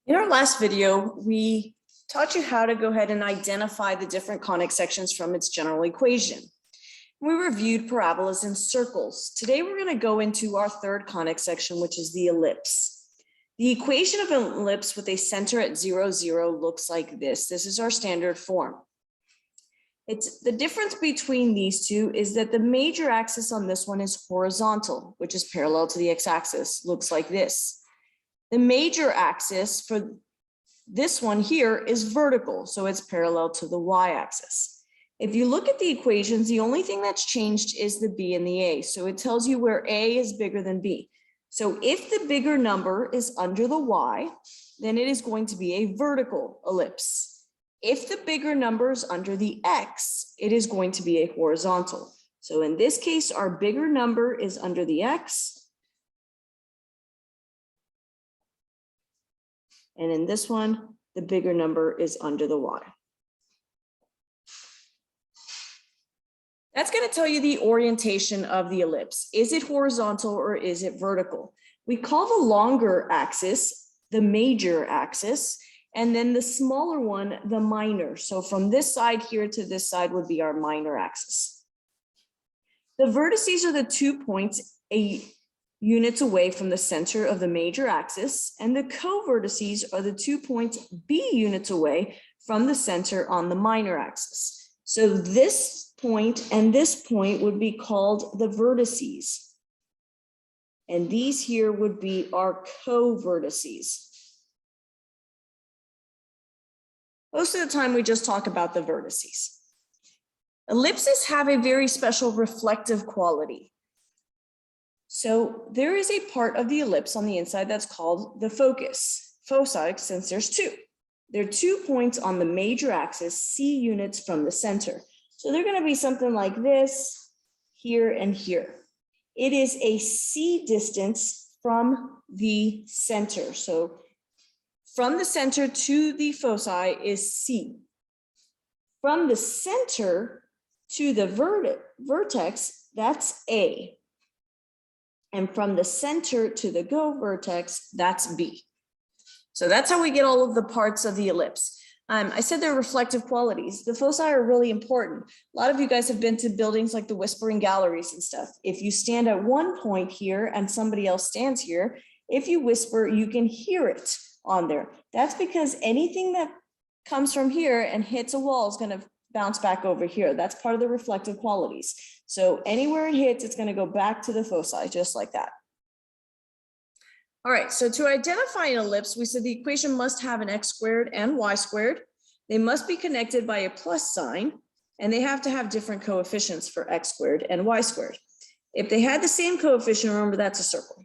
In our last video, we taught you how to go ahead and identify the different conic sections from its general equation. We reviewed parabolas and circles. Today, we're going to go into our third conic section, which is the ellipse. The equation of an ellipse with a center at 0, 0 looks like this. This is our standard form. The difference between these two is that the major axis on this one is horizontal, which is parallel to the x-axis, looks like this. The major axis for this one here is vertical, so it's parallel to the y-axis. If you look at the equations, the only thing that's changed is the b and the a. So it tells you where a is bigger than b. So if the bigger number is under the y, then it is going to be a vertical ellipse. If the bigger number is under the x, it is going to be a horizontal. So in this case, our bigger number is under the x. And in this one, the bigger number is under the y. That's going to tell you the orientation of the ellipse. Is it horizontal or is it vertical? We call the longer axis the major axis, and then the smaller one the minor. So from this side here to this side would be our minor axis. The vertices are the 2 points units away from the center of the major axis, and the co-vertices are the 2 points b units away from the center on the minor axis. So this point and this point would be called the vertices. And these here would be our co-vertices. Most of the time we just talk about the vertices. Ellipses have a very special reflective quality. So there is a part of the ellipse on the inside that's called the focus, foci, since there's two. There are 2 points on the major axis, c units from the center. So they're going to be something like this, here and here. It is a c distance from the center. So from the center to the foci is c. From the center to the vertex, that's a. And from the center to the go vertex, that's b. So that's how we get all of the parts of the ellipse. I said they're reflective qualities. The foci are really important. A lot of you guys have been to buildings like the Whispering Galleries and stuff. If you stand at one point here and somebody else stands here, if you whisper, you can hear it on there. That's because anything that comes from here and hits a wall is going to bounce back over here. That's part of the reflective qualities. So anywhere it hits, it's going to go back to the foci, just like that. All right, so to identify an ellipse, we said the equation must have an x squared and y squared. They must be connected by a plus sign, and they have to have different coefficients for x squared and y squared. If they had the same coefficient, remember that's a circle.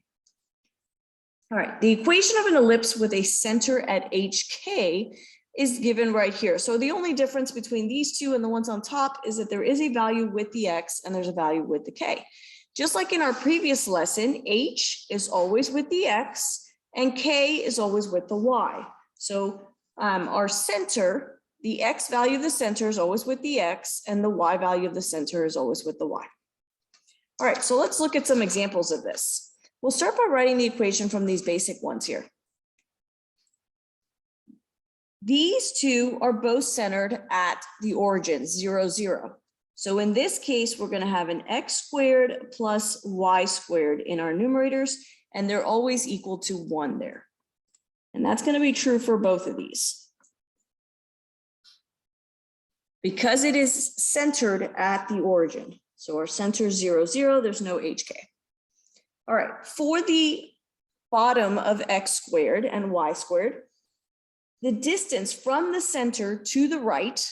All right, the equation of an ellipse with a center at HK is given right here. So the only difference between these two and the ones on top is that there is a value with the x and there's a value with the k. Just like in our previous lesson, h is always with the x and k is always with the y. So our center, the x value of the center is always with the x and the y value of the center is always with the y. All right, so let's look at some examples of this. We'll start by writing the equation from these basic ones here. These two are both centered at the origin, 0, 0. So in this case, we're going to have an x squared plus y squared in our numerators, and they're always equal to 1 there. And that's going to be true for both of these. Because it is centered at the origin. So our center is 0, 0, there's no hk. All right, for the bottom of x squared and y squared, the distance from the center to the right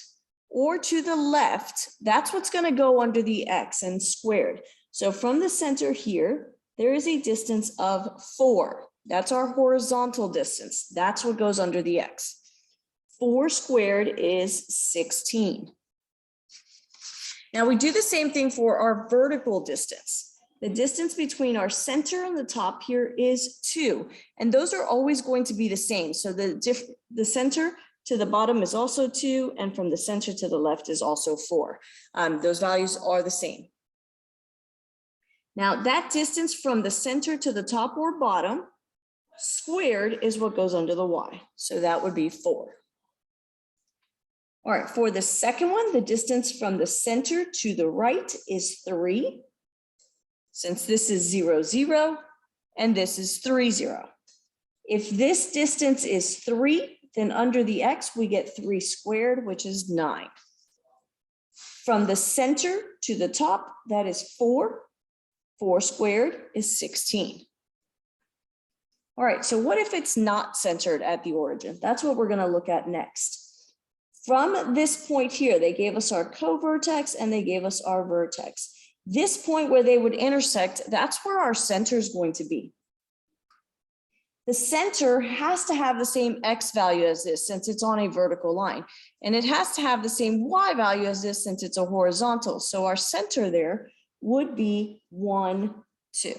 or to the left, that's what's going to go under the x and squared. So from the center here, there is a distance of 4. That's our horizontal distance. That's what goes under the x. 4 squared is 16. Now we do the same thing for our vertical distance. The distance between our center and the top here is 2, and those are always going to be the same. So the center to the bottom is also 2, and from the center to the left is also 4. Those values are the same. Now that distance from the center to the top or bottom squared is what goes under the y. So that would be 4. All right, for the second one, the distance from the center to the right is 3. Since this is 0, 0, and this is 3, 0. If this distance is 3, then under the x, we get 3 squared, which is 9. From the center to the top, that is 4. 4 squared is 16. All right, so what if it's not centered at the origin? That's what we're going to look at next. From this point here, they gave us our co-vertex and they gave us our vertex. This point where they would intersect, that's where our center is going to be. The center has to have the same x value as this since it's on a vertical line. And it has to have the same y value as this since it's a horizontal. So our center there would be 1, 2.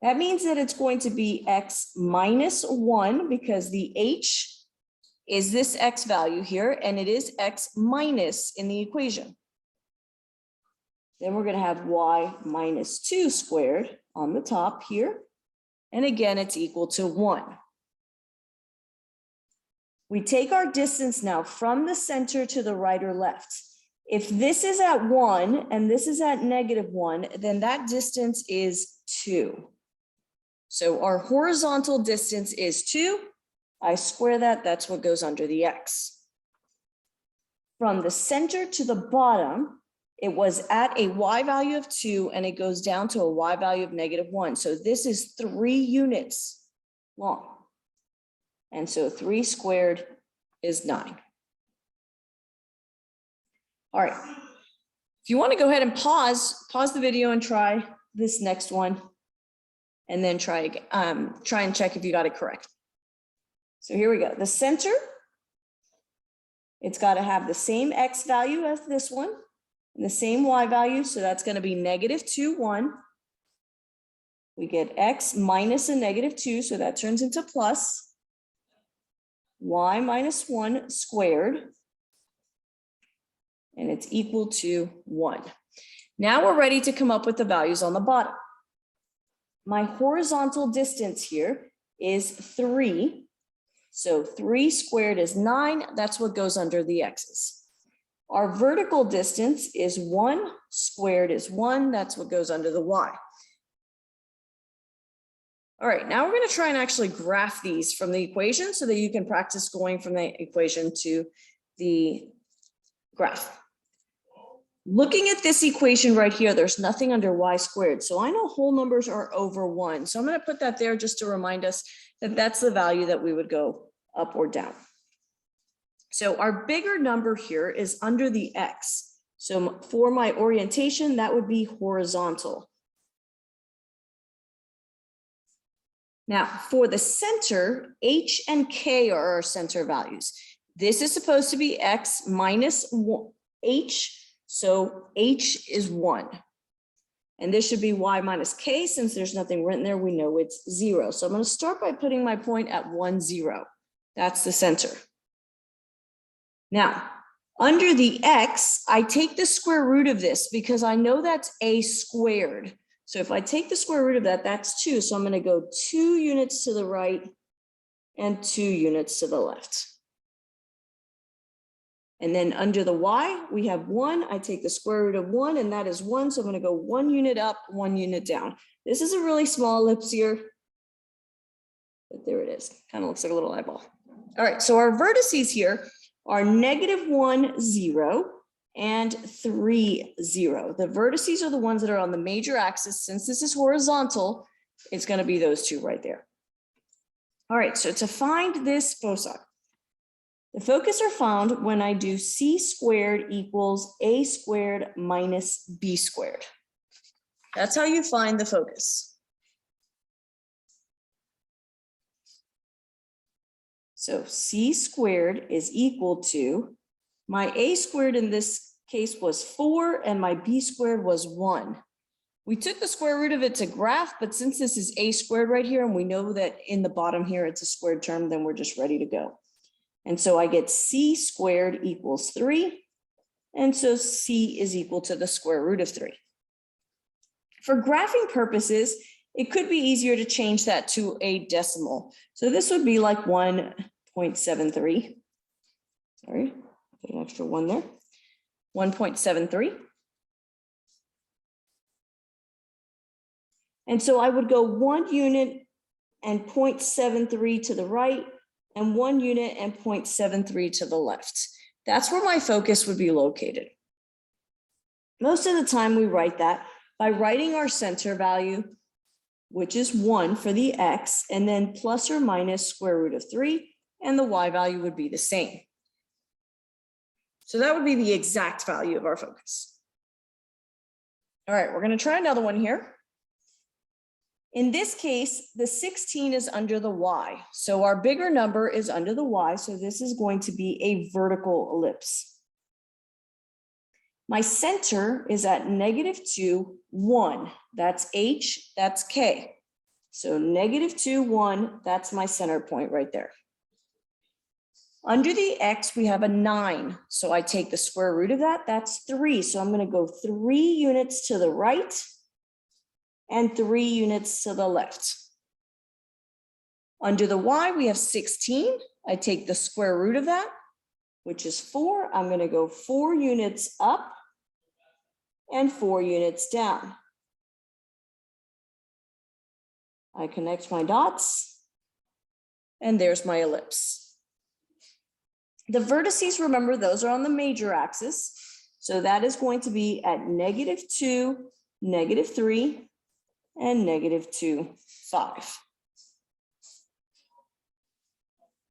That means that it's going to be x minus 1 because the h is this x value here, and it is x minus in the equation. Then we're going to have y minus 2 squared on the top here. And again, it's equal to 1. We take our distance now from the center to the right or left. If this is at 1 and this is at -1, then that distance is 2. So our horizontal distance is 2. I square that, that's what goes under the x. From the center to the bottom, it was at a y value of 2 and it goes down to a y value of -1. So this is 3 units long. And so 3 squared is 9. All right. If you want to go ahead and pause the video and try this next one, and then try and check if you got it correct. So here we go. The center, it's got to have the same x value as this one, and the same y value, so that's going to be -2, 1. We get x minus a -2, so that turns into plus y minus 1 squared, and it's equal to 1. Now we're ready to come up with the values on the bottom. My horizontal distance here is 3. So 3 squared is 9. That's what goes under the x's. Our vertical distance is 1 squared is 1. That's what goes under the y. All right, now we're going to try and actually graph these from the equation so that you can practice going from the equation to the graph. Looking at this equation right here, there's nothing under y squared. So I know whole numbers are over 1. So I'm going to put that there just to remind us that that's the value that we would go up or down. So our bigger number here is under the x. So for my orientation, that would be horizontal. Now for the center, h and k are our center values. This is supposed to be x minus h. So h is 1. And this should be y minus k. Since there's nothing written there, we know it's 0. So I'm going to start by putting my point at 1, 0. That's the center. Now, under the x, I take the square root of this because I know that's a squared. So if I take the square root of that, that's 2. So I'm going to go 2 units to the right and 2 units to the left. And then under the y, we have 1. I take the square root of 1, and that is 1. So I'm going to go 1 unit up, 1 unit down. This is a really small ellipse here. But there it is. Kind of looks like a little eyeball. All right, so our vertices here are -1, 0, and 3, 0. The vertices are the ones that are on the major axis. Since this is horizontal, it's going to be those two right there. All right, so to find this foci, the focus are found when I do c squared equals a squared minus b squared. That's how you find the focus. So c squared is equal to, my a squared in this case was 4 and my b squared was 1. We took the square root of it to graph, but since this is a squared right here and we know that in the bottom here it's a squared term, then we're just ready to go. And so I get c squared equals 3. And so c is equal to the square root of 3. For graphing purposes, it could be easier to change that to a decimal. So this would be like 1.73. Sorry, put an extra 1 there. 1.73. And so I would go 1 unit and 0.73 to the right and 1 unit and 0.73 to the left. That's where my focus would be located. Most of the time we write that by writing our center value, which is 1 for the x, and then plus or minus square root of 3, and the y value would be the same. So that would be the exact value of our focus. All right, we're going to try another one here. In this case, the 16 is under the y. So our bigger number is under the y. So this is going to be a vertical ellipse. My center is at -2, 1. That's h, that's k. So -2, 1, that's my center point right there. Under the x, we have a 9. So I take the square root of that, that's 3. So I'm going to go 3 units to the right and 3 units to the left. Under the y, we have 16. I take the square root of that, which is 4. I'm going to go 4 units up and 4 units down. I connect my dots, and there's my ellipse. The vertices, remember, those are on the major axis. So that is going to be at -2, -3, and -2, 5.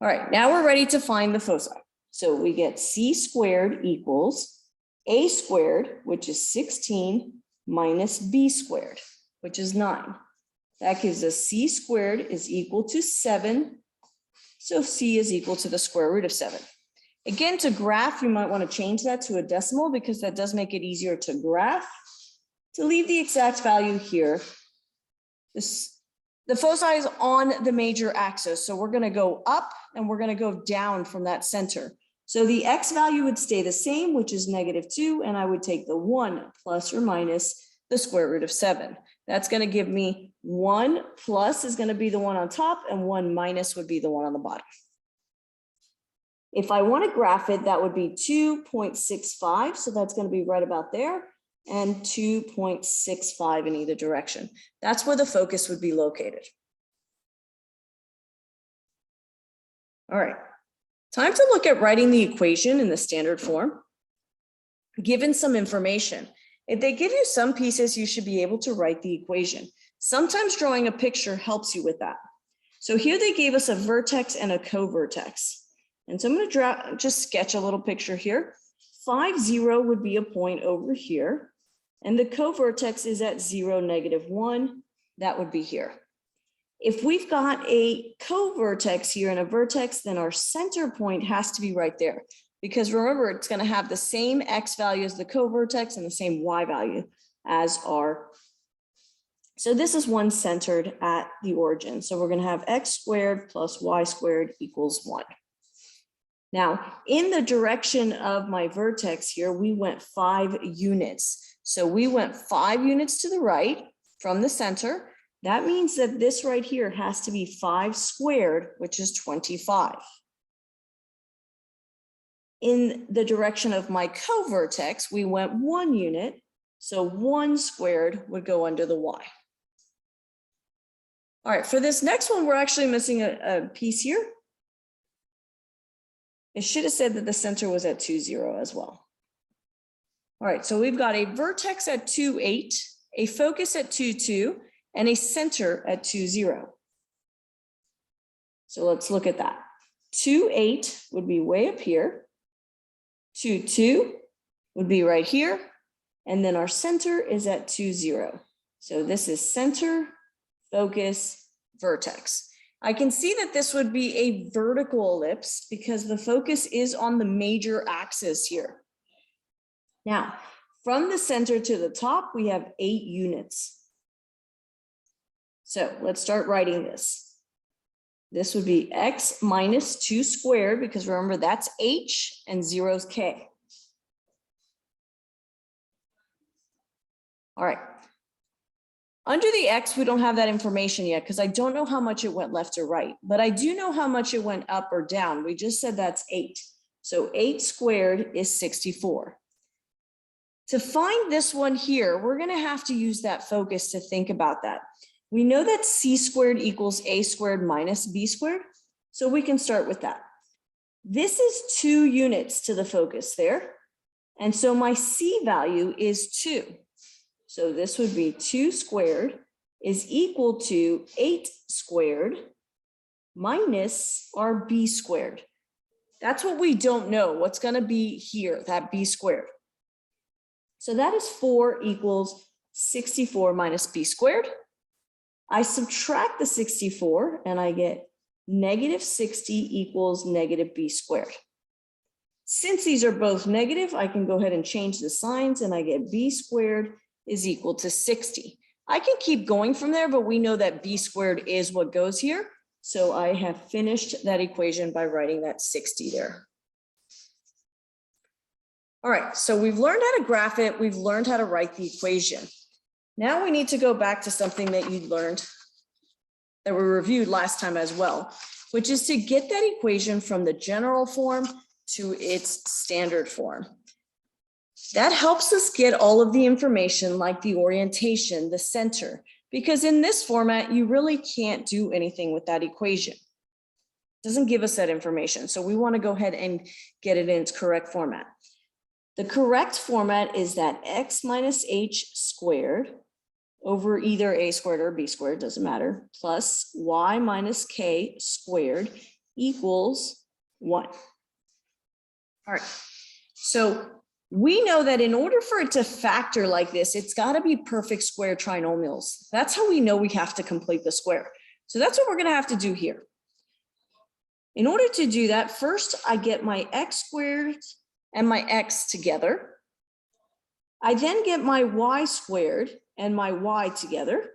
All right, now we're ready to find the foci. So we get c squared equals a squared, which is 16, minus b squared, which is 9. That gives us c squared is equal to 7. So c is equal to the square root of 7. Again, to graph, you might want to change that to a decimal because that does make it easier to graph. To leave the exact value here, the foci is on the major axis. So we're going to go up and we're going to go down from that center. So the x value would stay the same, which is -2, and I would take the 1 plus or minus the square root of 7. That's going to give me 1 plus is going to be the one on top, and 1 minus would be the one on the bottom. If I want to graph it, that would be 2.65. So that's going to be right about there, and 2.65 in either direction. That's where the focus would be located. All right, time to look at writing the equation in the standard form. Given some information, if they give you some pieces, you should be able to write the equation. Sometimes drawing a picture helps you with that. So here they gave us a vertex and a co-vertex. And so I'm going to just sketch a little picture here. 5, 0 would be a point over here. And the co-vertex is at 0, -1. That would be here. If we've got a co-vertex here and a vertex, then our center point has to be right there. Because remember, it's going to have the same x value as the co-vertex and the same y value as our. So this is one centered at the origin. So we're going to have x squared plus y squared equals 1. Now, in the direction of my vertex here, we went 5 units. So we went 5 units to the right from the center. That means that this right here has to be 5 squared, which is 25. In the direction of my co-vertex, we went 1 unit. So 1 squared would go under the y. All right, for this next one, we're actually missing a piece here. It should have said that the center was at 2, 0 as well. All right, so we've got a vertex at 2, 8, a focus at 2, 2, and a center at 2, 0. So let's look at that. 2, 8 would be way up here. 2, 2 would be right here. And then our center is at 2, 0. So this is center, focus, vertex. I can see that this would be a vertical ellipse because the focus is on the major axis here. Now, from the center to the top, we have 8 units. So let's start writing this. This would be x minus 2 squared, because remember that's h and 0 is k. All right. Under the x, we don't have that information yet because I don't know how much it went left or right, but I do know how much it went up or down. We just said that's 8. So 8 squared is 64. To find this one here, we're going to have to use that focus to think about that. We know that c squared equals a squared minus b squared, so we can start with that. This is 2 units to the focus there, and so my c value is 2. So this would be 2 squared is equal to 8 squared minus our b squared. That's what we don't know, what's going to be here, that b squared. So that is 4 equals 64 minus b squared. I subtract the 64 and I get negative 60 equals negative b squared. Since these are both negative, I can go ahead and change the signs and I get b squared is equal to 60. I can keep going from there, but we know that b squared is what goes here. So I have finished that equation by writing that 60 there. All right, so we've learned how to graph it. We've learned how to write the equation. Now we need to go back to something that you learned, that we reviewed last time as well, which is to get that equation from the general form to its standard form. That helps us get all of the information like the orientation, the center, because in this format, you really can't do anything with that equation. It doesn't give us that information. So we want to go ahead and get it in its correct format. The correct format is that x minus h squared over either a squared or b squared, doesn't matter, plus y minus k squared equals 1. All right, so we know that in order for it to factor like this, it's got to be perfect square trinomials. That's how we know we have to complete the square. So that's what we're going to have to do here. In order to do that, first I get my x squared and my x together. I then get my y squared and my y together.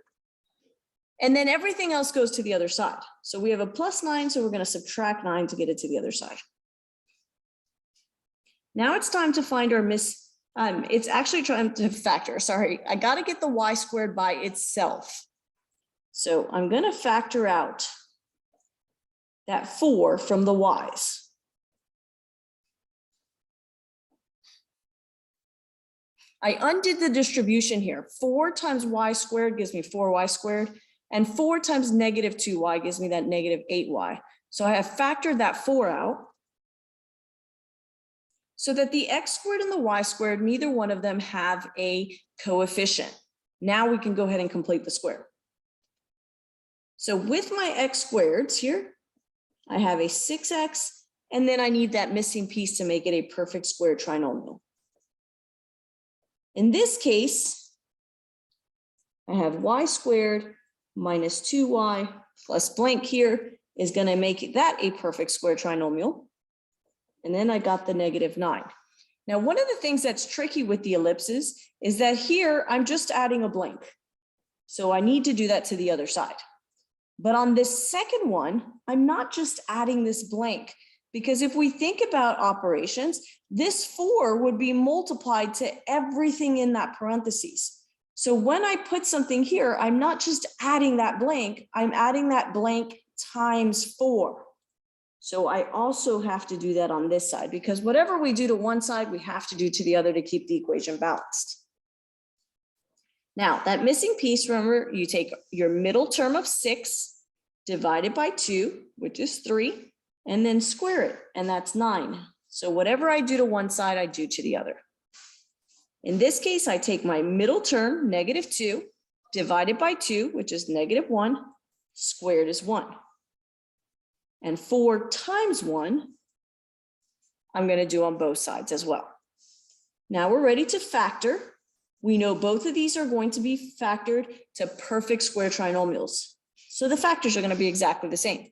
And then everything else goes to the other side. So we have a plus 9, so we're going to subtract 9 to get it to the other side. Now it's time to find our it's actually trying to factor, sorry. I got to get the y squared by itself. So I'm going to factor out that 4 from the y's. I undid the distribution here. 4 times y squared gives me 4y squared, and 4 times negative 2y gives me that negative 8y. So I have factored that 4 out so that the x squared and the y squared, neither one of them have a coefficient. Now we can go ahead and complete the square. So with my x squareds here, I have a 6x, and then I need that missing piece to make it a perfect square trinomial. In this case, I have y squared minus 2y plus blank here is going to make that a perfect square trinomial. And then I got the negative 9. Now, one of the things that's tricky with the ellipses is that here I'm just adding a blank. So I need to do that to the other side. But on this second one, I'm not just adding this blank, because if we think about operations, this 4 would be multiplied to everything in that parentheses. So when I put something here, I'm not just adding that blank, I'm adding that blank times 4. So I also have to do that on this side, because whatever we do to one side, we have to do to the other to keep the equation balanced. Now, that missing piece, remember, you take your middle term of 6 divided by 2, which is 3, and then square it, and that's 9. So whatever I do to one side, I do to the other. In this case, I take my middle term, negative 2, divided by 2, which is negative 1, squared is 1. And 4 times 1, I'm going to do on both sides as well. Now we're ready to factor. We know both of these are going to be factored to perfect square trinomials. So the factors are going to be exactly the same.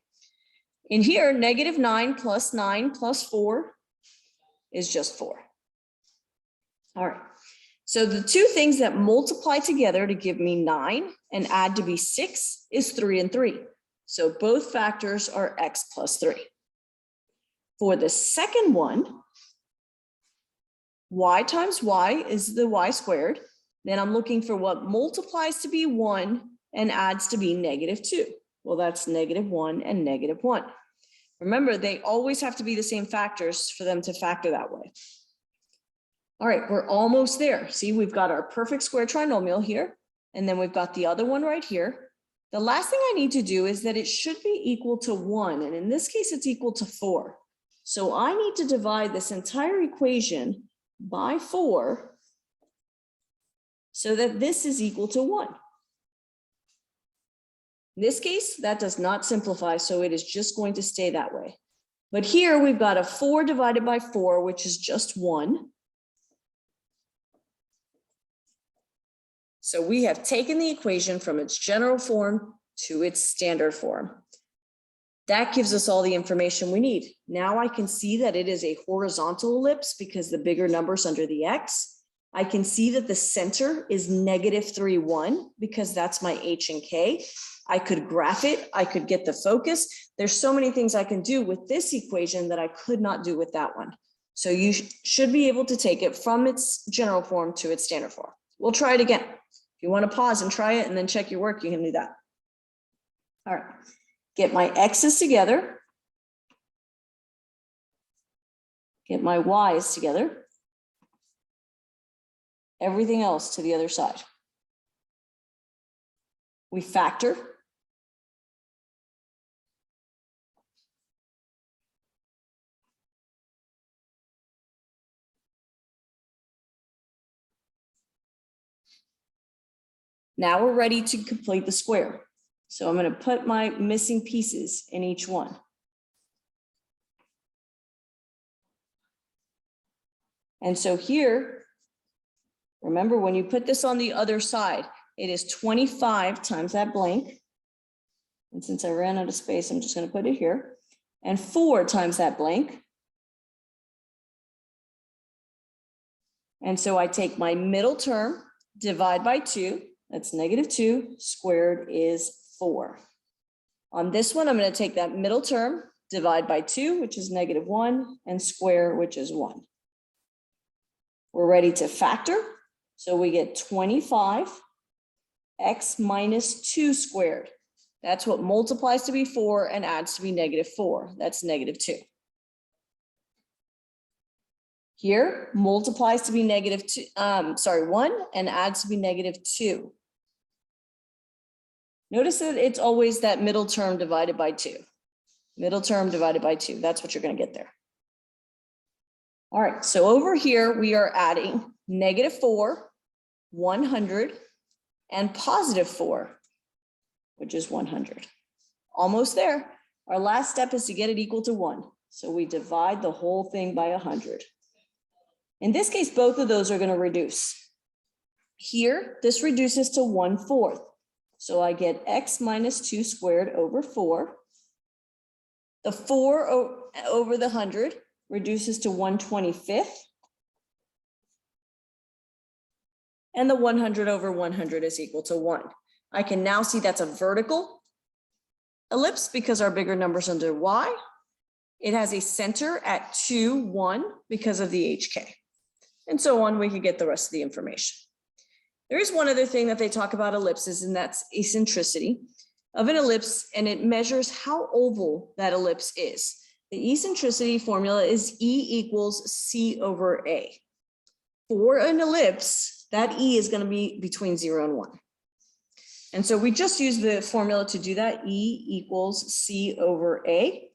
In here, negative 9 plus 4 is just 4. All right. So the two things that multiply together to give me 9 and add to be 6 is 3 and 3. So both factors are x plus 3. For the second one, y times y is the y squared. Then I'm looking for what multiplies to be 1 and adds to be -2. Well, that's -1 and -1. Remember, they always have to be the same factors for them to factor that way. All right, we're almost there. See, we've got our perfect square trinomial here, and then we've got the other one right here. The last thing I need to do is that it should be equal to 1, and in this case, it's equal to 4. So I need to divide this entire equation by 4 so that this is equal to 1. In this case, that does not simplify, so it is just going to stay that way. But here we've got a 4 divided by 4, which is just 1. So we have taken the equation from its general form to its standard form. That gives us all the information we need. Now I can see that it is a horizontal ellipse because the bigger number's under the X. I can see that the center is -3, 1 because that's my H and K. I could graph it. I could get the focus. There's so many things I can do with this equation that I could not do with that one. So you should be able to take it from its general form to its standard form. We'll try it again. If you want to pause and try it and then check your work, you can do that. All right, get my X's together. Get my Y's together. Everything else to the other side. We factor. Now we're ready to complete the square. So I'm going to put my missing pieces in each one. And so here, remember when you put this on the other side, it is 25 times that blank. And since I ran out of space, I'm just going to put it here. And 4 times that blank. And so I take my middle term, divide by 2. That's -2 squared is 4. On this one, I'm going to take that middle term, divide by 2, which is -1, and square, which is 1. We're ready to factor. So we get 25 x minus 2 squared. That's what multiplies to be 4 and adds to be -4. That's -2. Here, multiplies to be -1 and adds to be -2. Notice that it's always that middle term divided by 2. Middle term divided by 2. That's what you're going to get there. All right, so over here, we are adding -4, 100, and +4, which is 100. Almost there. Our last step is to get it equal to 1. So we divide the whole thing by 100. In this case, both of those are going to reduce. Here, this reduces to 1/4. So I get x minus 2 squared over 4. The 4 over the 100 reduces to 1/25. And the 100 over 100 is equal to 1. I can now see that's a vertical ellipse because our bigger number's under Y. It has a center at 2, 1 because of the HK. And so on, we can get the rest of the information. There is one other thing that they talk about ellipses, and that's eccentricity of an ellipse, and it measures how oval that ellipse is. The eccentricity formula is E equals C over A. For an ellipse, that E is going to be between 0 and 1. And so we just use the formula to do that, E equals C over A.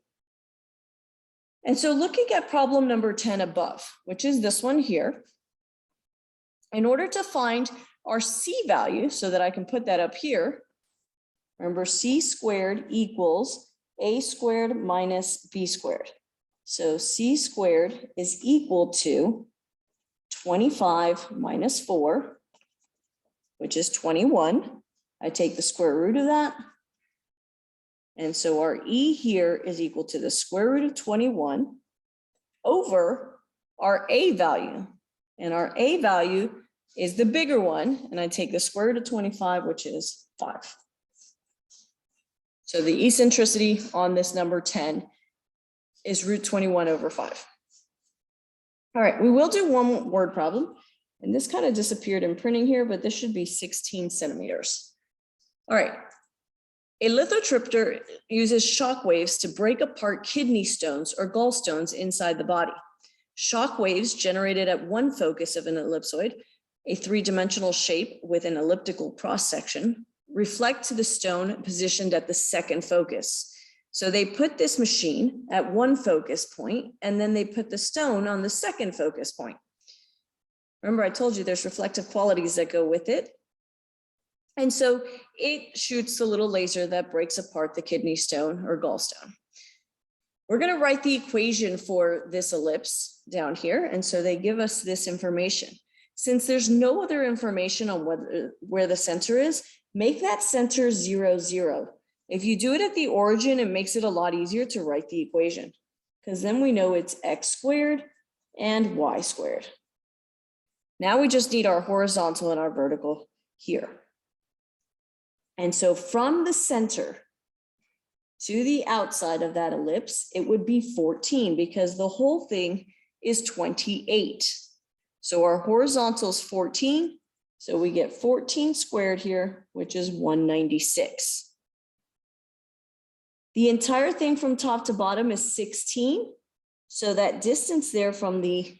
And so looking at problem number 10 above, which is this one here, in order to find our C value so that I can put that up here, remember C squared equals A squared minus B squared. So C squared is equal to 25 minus 4, which is 21. I take the square root of that. And so our E here is equal to the square root of 21 over our A value. And our A value is the bigger one. And I take the square root of 25, which is 5. So the eccentricity on this number 10 is root 21 over 5. All right, we will do one word problem. And this kind of disappeared in printing here, but this should be 16 centimeters. All right. A lithotripter uses shock waves to break apart kidney stones or gallstones inside the body. Shock waves generated at one focus of an ellipsoid, a three-dimensional shape with an elliptical cross-section, reflect to the stone positioned at the second focus. So they put this machine at one focus point, and then they put the stone on the second focus point. Remember, I told you there's reflective qualities that go with it. And so it shoots a little laser that breaks apart the kidney stone or gallstone. We're going to write the equation for this ellipse down here. And so they give us this information. Since there's no other information on where the center is, make that center 0, 0. If you do it at the origin, it makes it a lot easier to write the equation, because then we know it's x squared and y squared. Now we just need our horizontal and our vertical here. And so from the center to the outside of that ellipse, it would be 14 because the whole thing is 28. So our horizontal is 14. So we get 14 squared here, which is 196. The entire thing from top to bottom is 16. So that distance there from the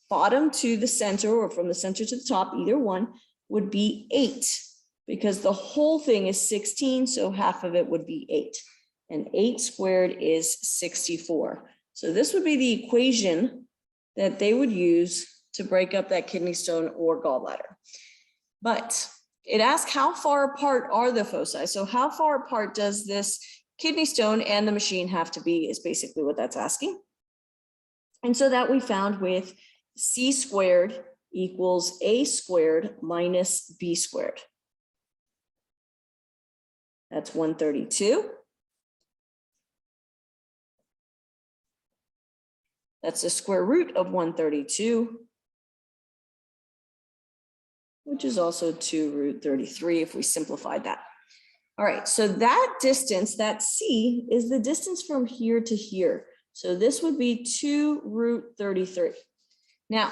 bottom to the center or from the center to the top, either one, would be 8 because the whole thing is 16. So half of it would be 8. And 8 squared is 64. So this would be the equation that they would use to break up that kidney stone or gallbladder. But it asks how far apart are the foci? So how far apart does this kidney stone and the machine have to be is basically what that's asking. And so that we found with c squared equals a squared minus b squared. That's 132. That's the square root of 132, which is also 2 root 33 if we simplified that. All right, so that distance, that c, is the distance from here to here. So this would be 2 root 33. Now,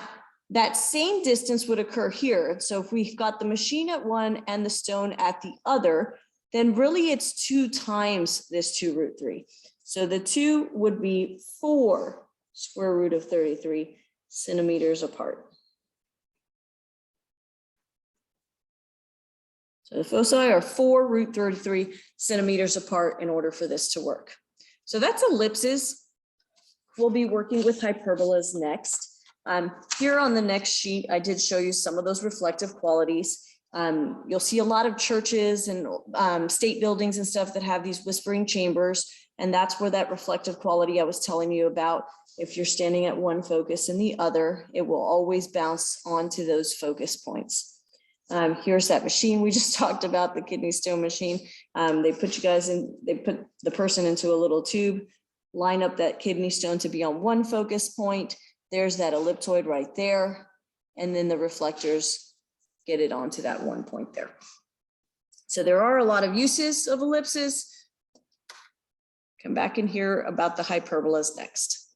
that same distance would occur here. So if we've got the machine at one and the stone at the other, then really it's 2 times this 2 root 3. So the 2 would be 4 square root of 33 centimeters apart. So the foci are 4 root 33 centimeters apart in order for this to work. So that's ellipses. We'll be working with hyperbolas next. Here on the next sheet, I did show you some of those reflective qualities. You'll see a lot of churches and state buildings and stuff that have these whispering chambers, and that's where that reflective quality I was telling you about. If you're standing at one focus and the other, it will always bounce onto those focus points. Here's that machine we just talked about, the kidney stone machine. They put the person into a little tube, line up that kidney stone to be on one focus point. There's that ellipsoid right there. And then the reflectors get it onto that one point there. So there are a lot of uses of ellipses. Come back and hear about the hyperbolas next.